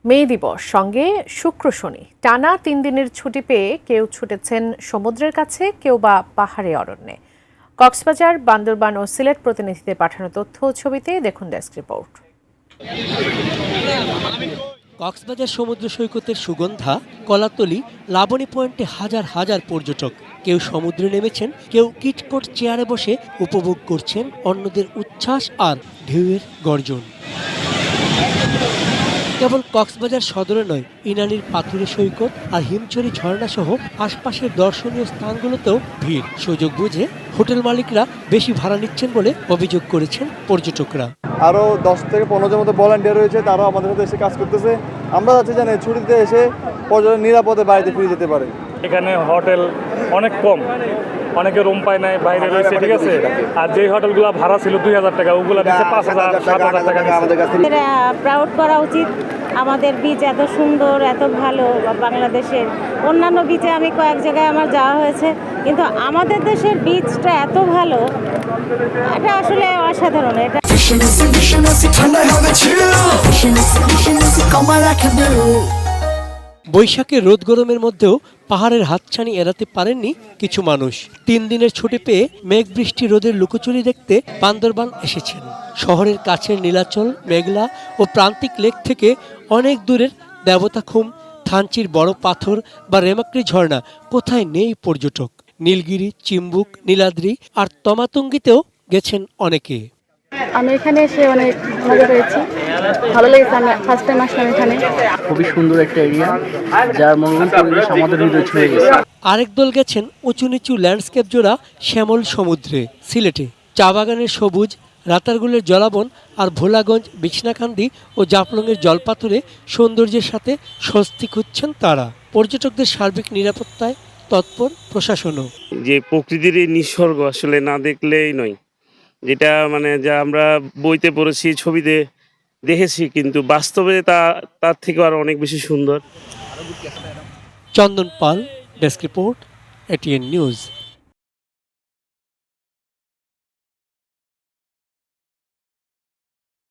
মে দিবস সঙ্গে শুক্র শনি টানা ৩ দিনের ছুটি পেয়ে কেউ ছুটেছেন সমুদ্রের কাছে, কেউ বা পাহাড়ি অরণ্যে। কক্সবাজার, বান্দরবান ও সিলেট প্রতিনিধিদের পাঠানো তথ্য ও ছবিতে দেখুন ডেস্ক রিপোর্ট। কক্সবাজার সমুদ্র সৈকতের সুগন্ধা, কলাতলি, লাবণী পয়েন্টে হাজার হাজার পর্যটক। কেউ সমুদ্রে নেমেছেন, কেউ কিটকট চেয়ারে বসে উপভোগ করছেন অন্যদের উচ্ছ্বাস আর ঢেউয়ের গর্জন। কেবল কক্সবাজার সদরে নয়, ইনানির পাথুরে সৈকত আর হিমছড়ি ঝর্ণা সহ আশপাশের দর্শনীয় স্থানগুলোতেও ভিড়। সুযোগ বুঝে হোটেল মালিকরা বেশি ভাড়া নিচ্ছেন বলে অভিযোগ করেছেন পর্যটকরা। আরও 10 থেকে 15 জন মতো ভলান্টিয়ার রয়েছে, তারাও আমাদের সাথে এসে কাজ করতেছে। আমরা যাচ্ছি জানি ছুটিতে এসে পর্যটন নিরাপদে বাড়িতে ফিরে যেতে পারে। এখানে হোটেল অনেক কম, অনেকে রুম পায় নাই, বাইরে রয়েছে, ঠিক আছে। আর যে হোটেলগুলো ভাড়া ছিল 2000 টাকা, ওগুলো নিচ্ছে 5000 7000 টাকা আমাদের কাছে। প্রাউড করা উচিত, আমাদের বীচ এত সুন্দর, এত ভালো। বাংলাদেশের অন্যান্য বীচে আমি কয়েক জায়গায় আমার যাওয়া হয়েছে, কিন্তু আমাদের দেশের বীচটা এত ভালো, এটা আসলে অসাধারণ। এটা বৈশাখের রোদ গরমের মধ্যেও পাহাড়ের হাতছানি এড়াতে পারেননি কিছু মানুষ। 3 দিনের ছুটি পেয়ে মেঘ বৃষ্টি রোদের লুকোচুরি দেখতে বান্দরবান এসেছেন। শহরের কাছের নীলাচল, মেঘলা ও প্রান্তিক লেক থেকে অনেক দূরের দেবতাখুম, থানচির বড় পাথর বা রেমাক্রি ঝর্ণা, কোথায় নেই পর্যটক। নীলগিরি, চিম্বুক, নীলাদ্রি আর তমাতঙ্গিতেও গেছেন অনেকে। আমি এখানে এসে অনেক মজা পেয়েছি, ভালো লেগেছে। আমি ফার্স্ট টাইম আসলাম এখানে। খুবই সুন্দর একটা এরিয়া, যার মনোরম পরিবেশ আমাদের হৃদয় ছুঁয়ে গেছে। আরেক দল গেছেন উঁচু নিচু ল্যান্ডস্কেপ জোড়া শ্যামল সমুদ্রে। সিলেটে চা বাগানের সবুজ, রাতারগুলের জলাবন আর ভোলাগঞ্জ, বিছনাকান্দি ও জাফলংয়ের জলপাথরে সৌন্দর্যের সাথে স্বস্তি খুঁজছেন তারা। পর্যটকদের সার্বিক নিরাপত্তায় তৎপর প্রশাসনও। যে প্রকৃতির এই নিসর্গ আসলে না দেখলেই নয়, যেটা যা আমরা বইতে পড়েছি, ছবিতে দেখেছি, কিন্তু বাস্তবে তার থেকে আরো অনেক বেশি সুন্দর। চন্দন পাল, ডেস্ক রিপোর্ট, এটিএন নিউজ।